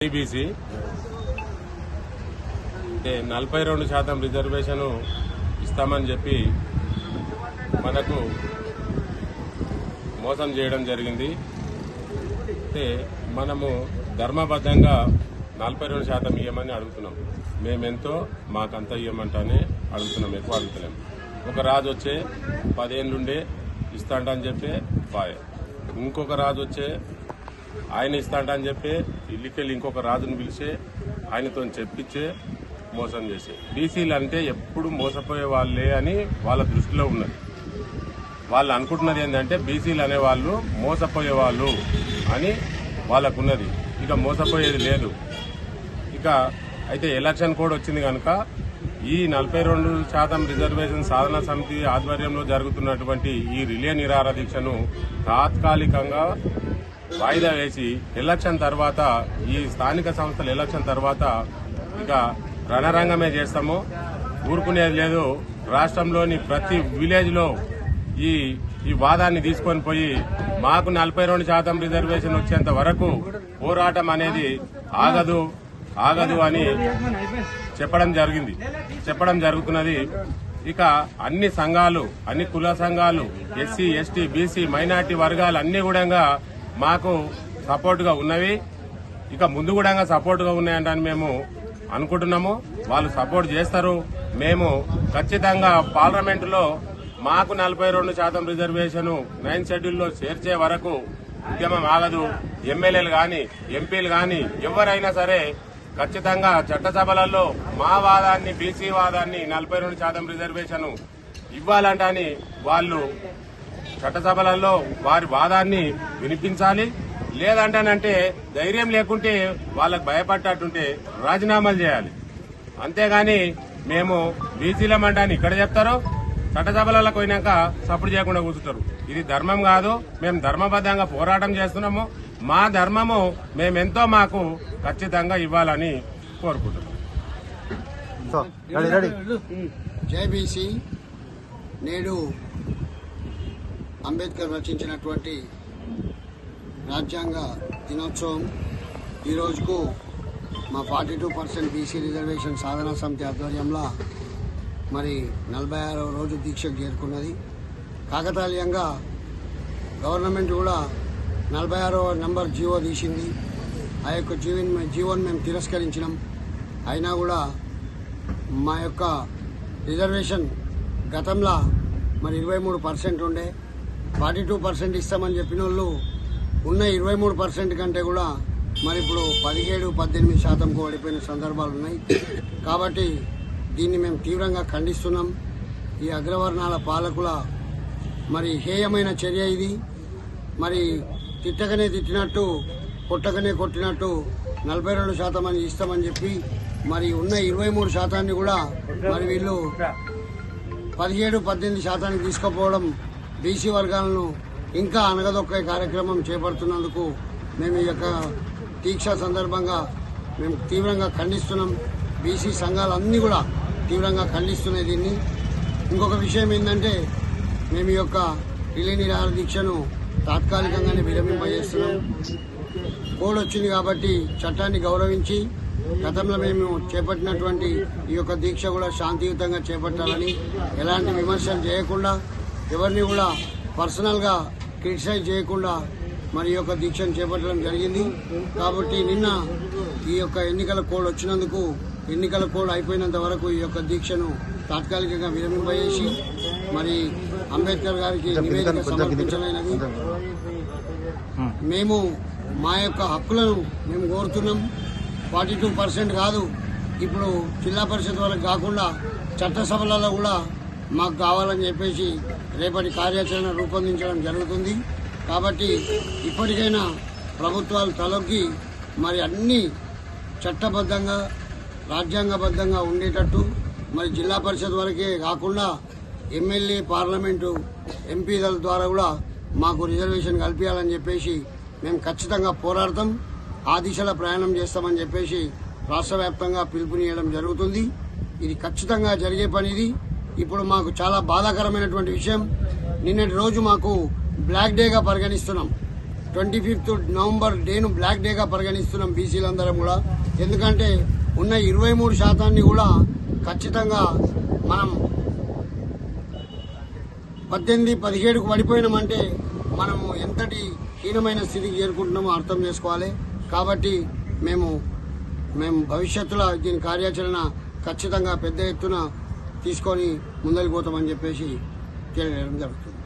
TBC 42% reservation ఇస్తామని చెప్పి మనకు మోసం చేయడం జరిగింది. మనము ధర్మబద్ధంగా 42% ఇవ్వమని అడుగుతున్నాం. మేమెంతో మాకంత ఇవ్వమంటానే అడుగుతున్నాం, ఎక్కువ అడుగుతున్నాం. ఒక రాజు వచ్చే 10 ఏళ్ళుండే ఇస్తాంటని చెప్పి బాయ్, ఇంకొక రాజు వచ్చే ఆయన ఇస్తాంటని చెప్పి ఇల్లుకెళ్ళి ఇంకొక రాజును పిలిచే ఆయనతో చెప్పించే మోసం చేసే. బీసీలు అంటే ఎప్పుడు మోసపోయే వాళ్ళే అని వాళ్ళ దృష్టిలో ఉన్నది. వాళ్ళు అనుకుంటున్నది ఏంటంటే బీసీలు అనేవాళ్ళు మోసపోయేవాళ్ళు అని వాళ్ళకున్నది. ఇక మోసపోయేది లేదు. ఇక అయితే ఎలక్షన్ కోడ్ వచ్చింది కనుక ఈ 42% రిజర్వేషన్ సాధన సమితి ఆధ్వర్యంలో జరుగుతున్నటువంటి ఈ రిలే నిరాహార దీక్షను తాత్కాలికంగా వాయిదా వేసి ఎలక్షన్ తర్వాత, ఈ స్థానిక సంస్థల ఎలక్షన్ తర్వాత ఇక రణరంగమే చేస్తాము. ఊరుకునేది లేదు. రాష్ట్రంలోని ప్రతి విలేజ్ లో ఈ వాదాన్ని తీసుకొని పోయి మాకు 42% రిజర్వేషన్ వచ్చేంత వరకు పోరాటం అనేది ఆగదు అని చెప్పడం జరుగుతున్నది. ఇక అన్ని సంఘాలు, అన్ని కుల సంఘాలు, ఎస్సీ, ఎస్టీ, బీసీ, మైనార్టీ వర్గాలు అన్ని కూడా మాకు సపోర్ట్ గా ఉన్నవి. ఇక ముందు కూడా సపోర్ట్ గా ఉన్నాయంటని మేము అనుకుంటున్నాము. వాళ్ళు సపోర్ట్ చేస్తారు. మేము ఖచ్చితంగా పార్లమెంటులో మాకు 42% రిజర్వేషన్ 9th షెడ్యూల్లో చేర్చే వరకు ఉద్యమం ఆగదు. ఎమ్మెల్యేలు గాని, ఎంపీలు గాని ఎవరైనా సరే ఖచ్చితంగా చట్టసభలలో మా వాదాన్ని, బీసీ వాదాన్ని 42% రిజర్వేషన్ ఇవ్వాలంటని వాళ్ళు చట్టసభలలో వారి వాదాన్ని వినిపించాలి. లేదంటానంటే ధైర్యం లేకుంటే వాళ్ళకు భయపడ్డట్టుంటే రాజీనామాలు చేయాలి. అంతేగాని మేము బీసీలమంటాన్ని ఇక్కడ చెప్తారు, చట్టసభలకు పోయినాక సపోర్ట్ చేయకుండా కూర్చుంటారు. ఇది ధర్మం కాదు. మేము ధర్మబద్ధంగా పోరాటం చేస్తున్నాము. మా ధర్మము మేమెంతో మాకు ఖచ్చితంగా ఇవ్వాలని కోరుకుంటున్నాం. జై బీసీ. నేడు అంబేద్కర్ రచించినటువంటి రాజ్యాంగ దినోత్సవం ఈ రోజుకు మా 42% బీసీ రిజర్వేషన్ సాధనా సమితి ఆధ్వర్యంలో మరి 46వ రోజు దీక్షకు చేరుకున్నది. కాకతాళీయంగా గవర్నమెంట్ కూడా 46వ నంబర్ జీవో తీసింది. ఆ యొక్క జీవోని మేము తిరస్కరించినాం. అయినా కూడా మా యొక్క రిజర్వేషన్ గతంలో మరి 23% ఉండే 42% ఇస్తామని చెప్పిన వాళ్ళు ఉన్న 23% కంటే కూడా మరి ఇప్పుడు 17-18% పడిపోయిన సందర్భాలు ఉన్నాయి. కాబట్టి దీన్ని మేము తీవ్రంగా ఖండిస్తున్నాం. ఈ అగ్రవర్ణాల పాలకుల మరి హేయమైన చర్య ఇది. మరి తిట్టకనే తిట్టినట్టు, కొట్టకనే కొట్టినట్టు 42% అని ఇస్తామని చెప్పి మరి ఉన్న 23% కూడా మరి వీళ్ళు 17-18% తీసుకుపోవడం బీసీ వర్గాలను ఇంకా అనగదొక్కే కార్యక్రమం చేపడుతున్నందుకు మేము ఈ యొక్క దీక్ష సందర్భంగా మేము తీవ్రంగా ఖండిస్తున్నాం. బీసీ సంఘాలన్నీ కూడా తీవ్రంగా ఖండిస్తున్నాయి దీన్ని. ఇంకొక విషయం ఏంటంటే మేము ఈ యొక్క రిలే నిరాహార దీక్షను తాత్కాలికంగానే విరమింపజేస్తున్నాం. కోడ్ వచ్చింది కాబట్టి చట్టాన్ని గౌరవించి గతంలో మేము చేపట్టినటువంటి ఈ యొక్క దీక్ష కూడా శాంతియుతంగా చేపట్టాలని, ఎలాంటి విమర్శలు చేయకుండా, ఎవరిని కూడా పర్సనల్గా క్రిటిసైజ్ చేయకుండా మరి ఈ యొక్క దీక్షను చేపట్టడం జరిగింది. కాబట్టి నిన్న ఈ యొక్క ఎన్నికల కోడ్ వచ్చినందుకు, ఎన్నికల కోడ్ అయిపోయినంత వరకు ఈ యొక్క దీక్షను తాత్కాలికంగా విరమింపజేసి మరి అంబేద్కర్ గారికి నివేదిక సమర్పించలేనది. మేము మా యొక్క హక్కులను మేము కోరుతున్నాం. 42% కాదు, ఇప్పుడు జిల్లా పరిషత్ వరకు కాకుండా చట్టసభలలో కూడా మాకు కావాలని చెప్పేసి రేపటి కార్యాచరణ రూపొందించడం జరుగుతుంది. కాబట్టి ఇప్పటికైనా ప్రభుత్వాలు తలొగ్గి మరి అన్ని చట్టబద్ధంగా, రాజ్యాంగబద్ధంగా ఉండేటట్టు మరి జిల్లా పరిషత్ వరకే కాకుండా ఎమ్మెల్యే, పార్లమెంటు, ఎంపీల ద్వారా కూడా మాకు రిజర్వేషన్ కల్పించాలని చెప్పేసి మేము ఖచ్చితంగా పోరాడతాం. ఆ దిశలో ప్రయాణం చేస్తామని చెప్పేసి రాష్ట్ర వ్యాప్తంగా పిలుపునియడం జరుగుతుంది. ఇది ఖచ్చితంగా జరిగే పని. ఇది ఇప్పుడు మాకు చాలా బాధాకరమైనటువంటి విషయం. నిన్నటి రోజు మాకు బ్లాక్ డేగా పరిగణిస్తున్నాం. 25th నవంబర్ డేను బ్లాక్ డేగా పరిగణిస్తున్నాం బీసీలందరం కూడా. ఎందుకంటే ఉన్న 23% కూడా ఖచ్చితంగా మనం 18-17కు పడిపోయినామంటే మనము ఎంతటి హీనమైన స్థితికి చేరుకుంటున్నామో అర్థం చేసుకోవాలి. కాబట్టి మేము భవిష్యత్తులో దీని కార్యాచరణ ఖచ్చితంగా పెద్ద ఎత్తున తీసుకొని ముందరికి పోతామని చెప్పేసి తెలియజేయడం జరుగుతుంది.